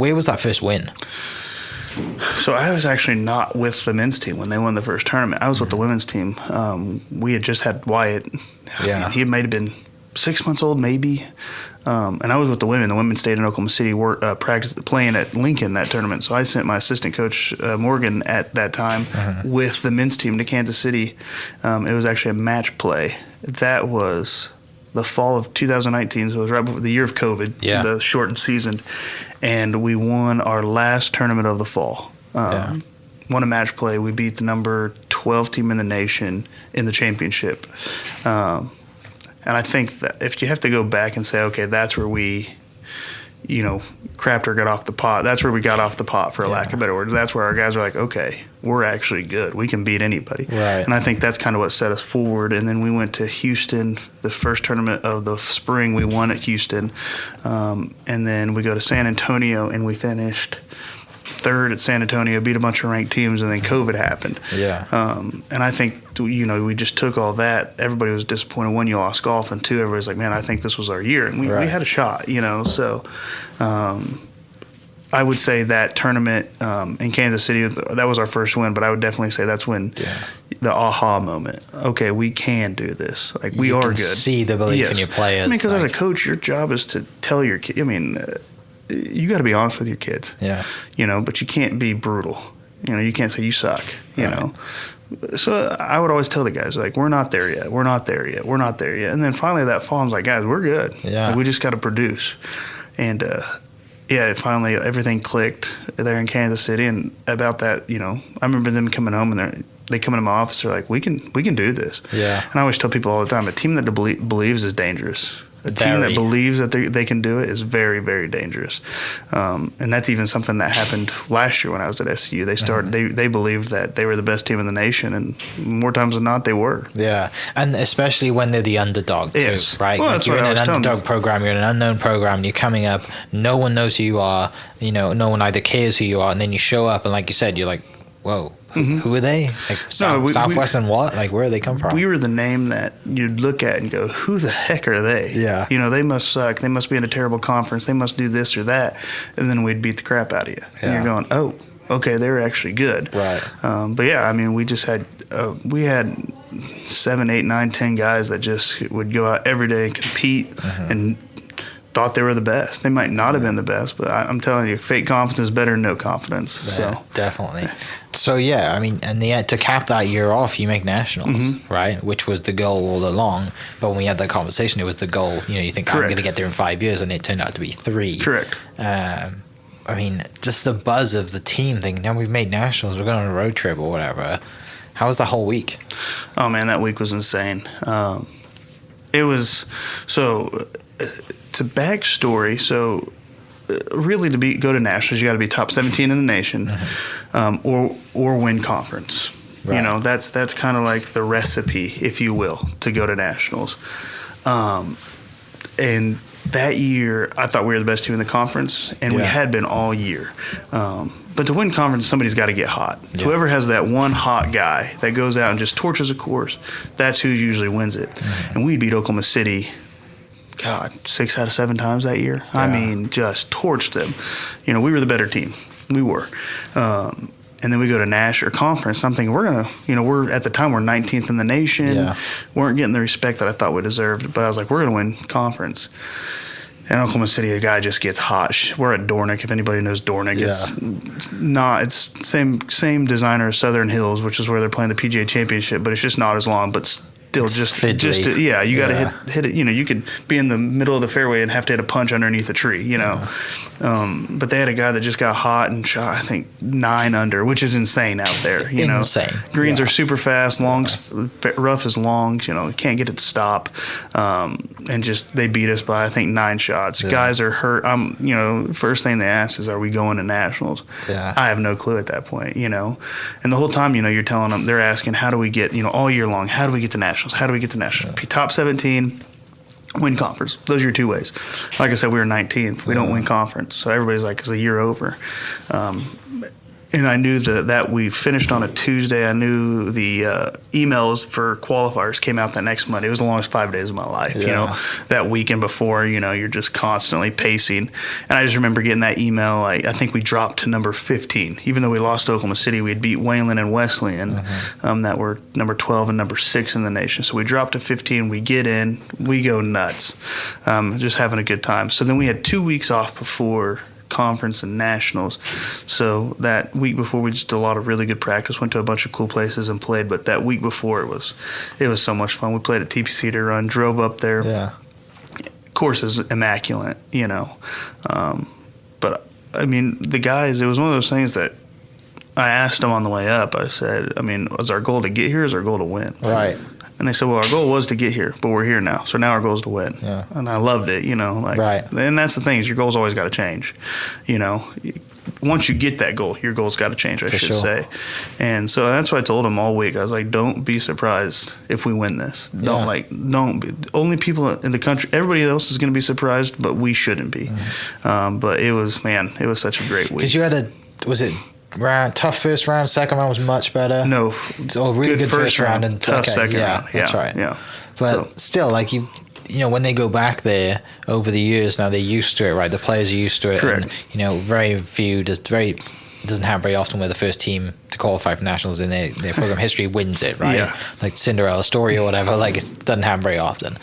where was that first win? So I was actually not with the men's team when they won the first tournament. I was with the women's team. We had just had Wyatt. Yeah. I mean, he might have been 6 months old, maybe. And I was with the women. The women stayed in Oklahoma City, playing at Lincoln that tournament. So I sent my assistant coach, Morgan, at that time with the men's team to Kansas City. It was actually a match play. That was the fall of 2019, so it was right before the year of COVID, the shortened season. And we won our last tournament of the fall. Won a match play. We beat the number 12 team in the nation in the championship. And I think that if you have to go back and say, okay, that's where we, crapped or got off the pot. That's where we got off the pot, for a lack of better words. That's where our guys are like, okay, we're actually good. We can beat anybody. Right. And I think that's kind of what set us forward. And then we went to Houston, the first tournament of the spring. We won at Houston. And then we go to San Antonio, and we finished third at San Antonio, beat a bunch of ranked teams, and then COVID happened. And I think, we just took all that. Everybody was disappointed. One, you lost golf, and two, everybody's like, man, I think this was our year. And we had a shot, So I would say that tournament in Kansas City, that was our first win, but I would definitely say that's when the aha moment. Okay, we can do this. Like, we are good. See the belief in your players. I mean, because as a coach, your job is to tell your kids. I mean, you got to be honest with your kids. But you can't be brutal. You can't say you suck. You know. So I would always tell the guys, like, we're not there yet. We're not there yet. We're not there yet. And then finally that fall, I was like, guys, we're good. Like, we just got to produce. And finally everything clicked there in Kansas City. And about that, I remember them coming home, and they come into my office. They're like, we can do this. And I always tell people all the time, a team that believes is dangerous. A team that believes that they can do it is very, very dangerous. And that's even something that happened last year when I was at SCU. They started. They believed that they were the best team in the nation, and more times than not, they were. And especially when they're the underdog too, right? Well, like, you're in an underdog program, you're in an unknown program, and you're coming up. No one knows who you are. No one either cares who you are, and then you show up, and like you said, you're like, whoa. Who are they? Like Southwest and what? Like, where do they come from? We were the name that you'd look at and go, who the heck are they? They must suck. They must be in a terrible conference. They must do this or that. And then we'd beat the crap out of you. And you're going, oh, okay, they're actually good. Right. But yeah, I mean, we just had, we had 7, 8, 9, 10 guys that just would go out every day and compete and thought they were the best. They might not have been the best, but I'm telling you, fake confidence is better than no confidence. Definitely. So, I mean, and to cap that year off, you make nationals, right? Which was the goal all along. But when we had that conversation, it was the goal. You think, I'm going to get there in 5 years, and it turned out to be 3. Correct. I mean, just the buzz of the team thinking, now we've made nationals, we're going on a road trip or whatever. How was the whole week? Oh, man, that week was insane. It was so... to backstory, so really to go to nationals, you got to be top 17 in the nation, or win conference. Right. That's kind of like the recipe, if you will, to go to nationals. And that year, I thought we were the best team in the conference, and we had been all year. But to win conference, somebody's got to get hot. Whoever has that one hot guy that goes out and just torches a course, that's who usually wins it. And we beat Oklahoma City, 6 out of 7 times that year. I mean, just torched them. We were the better team. We were. And then we go to Nash or conference, and I'm thinking, we're at the time, we're 19th in the nation. Weren't getting the respect that I thought we deserved. But I was like, we're going to win conference. And Oklahoma City, a guy just gets hot. We're at Dornick. If anybody knows Dornick, it's same designer as Southern Hills, which is where they're playing the PGA Championship, but it's just not as long, but still you got to hit it. You could be in the middle of the fairway and have to hit a punch underneath a tree. But they had a guy that just got hot and shot, I think, 9 under, which is insane out there. Insane. Greens are super fast, rough is long. Can't get it to stop, and just they beat us by, I think, 9 shots. Guys are hurt. First thing they ask is, "Are we going to nationals?" I have no clue at that point. And the whole time, you're telling them, they're asking, "How do we get?" All year long, how do we get to nationals? How do we get to nationals? Top 17, win conference. Those are your 2 ways. Like I said, we were 19th. We don't win conference. So everybody's like, it's a year over. And I knew that we finished on a Tuesday. I knew the emails for qualifiers came out that next Monday. It was the longest 5 days of my life, that weekend before, you're just constantly pacing. And I just remember getting that email. I think we dropped to number 15. Even though we lost to Oklahoma City, we had beat Wayland and Wesleyan that were number 12 and number 6 in the nation. So we dropped to 15. We get in. We go nuts, just having a good time. So then we had 2 weeks off before conference and nationals, so that week before we just did a lot of really good practice, went to a bunch of cool places and played. But that week before, it was so much fun. We played at TPC to run, drove up there. Course is immaculate, but I mean, the guys, it was one of those things that I asked them on the way up. I said, I mean, was our goal to get here, or is our goal to win? Right. And they said, well, our goal was to get here, but we're here now. So now our goal is to win. Yeah. And I loved it, Right. And that's the thing, is your goal's always got to change. Once you get that goal, your goal's got to change, I should say. And so that's what I told them all week. I was like, don't be surprised if we win this. Don't be. Only people in the country, everybody else is going to be surprised, but we shouldn't be. But it was such a great week. Because you had tough first round, second round was much better. No, really good first round and tough second round. Yeah, that's right. Yeah, but still, like when they go back there over the years now, they're used to it, right? The players are used to it. Correct. And, doesn't happen very often where the first team to qualify for nationals in their program history wins it, right? Yeah. Like Cinderella story or whatever. Like, it doesn't happen very often.